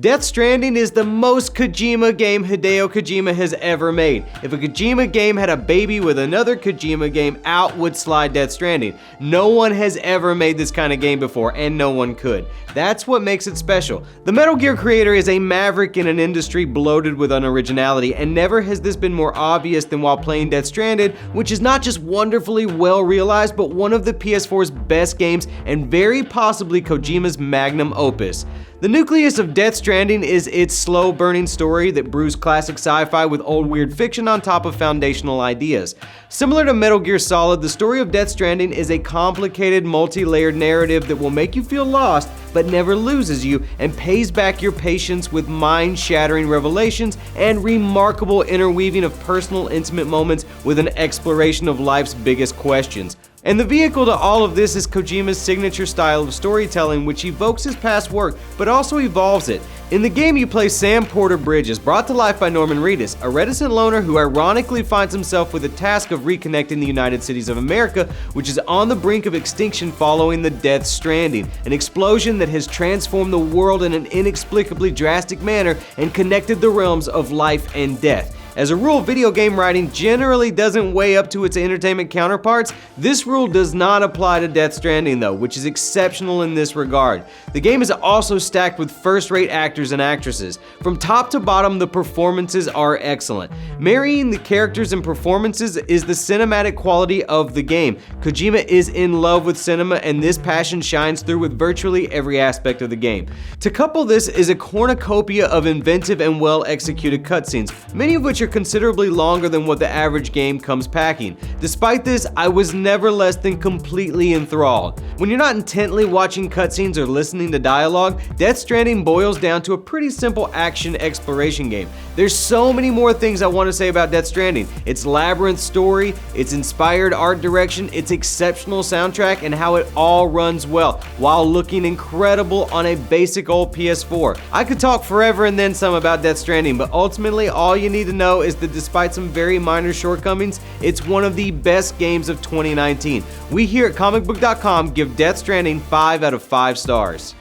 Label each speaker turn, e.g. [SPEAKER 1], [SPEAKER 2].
[SPEAKER 1] Death Stranding is the most Kojima game Hideo Kojima has ever made. If a Kojima game had a baby with another Kojima game, out would slide Death Stranding. No one has ever made this kind of game before, and no one could. That's what makes it special. The Metal Gear creator is a maverick in an industry bloated with unoriginality, and never has this been more obvious than while playing Death Stranded, which is not just wonderfully well realized, but one of the PS4's best games, and very possibly Kojima's magnum opus. The nucleus of Death Stranding is its slow-burning story that brews classic sci-fi with old weird fiction on top of foundational ideas. Similar to Metal Gear Solid, the story of Death Stranding is a complicated, multi-layered narrative that will make you feel lost, but never loses you, and pays back your patience with mind-shattering revelations and remarkable interweaving of personal, intimate moments with an exploration of life's biggest questions. And the vehicle to all of this is Kojima's signature style of storytelling, which evokes his past work, but also evolves it. In the game, you play Sam Porter Bridges, brought to life by Norman Reedus, a reticent loner who ironically finds himself with the task of reconnecting the United Cities of America, which is on the brink of extinction following the Death Stranding, an explosion that has transformed the world in an inexplicably drastic manner and connected the realms of life and death. As a rule, video game writing generally doesn't weigh up to its entertainment counterparts. This rule does not apply to Death Stranding though, which is exceptional in this regard. The game is also stacked with first-rate actors and actresses. From top to bottom, the performances are excellent. Marrying the characters and performances is the cinematic quality of the game. Kojima is in love with cinema, and this passion shines through with virtually every aspect of the game. To couple this is a cornucopia of inventive and well-executed cutscenes, many of which are considerably longer than what the average game comes packing. Despite this, I was never less than completely enthralled. When you're not intently watching cutscenes or listening to dialogue, Death Stranding boils down to a pretty simple action exploration game. There's so many more things I want to say about Death Stranding. Its labyrinth story, its inspired art direction, its exceptional soundtrack, and how it all runs well, while looking incredible on a basic old PS4. I could talk forever and then some about Death Stranding, but ultimately all you need to know is that despite some very minor shortcomings, it's one of the best games of 2019. We here at Comicbook.com give Death Stranding 5 out of 5 stars.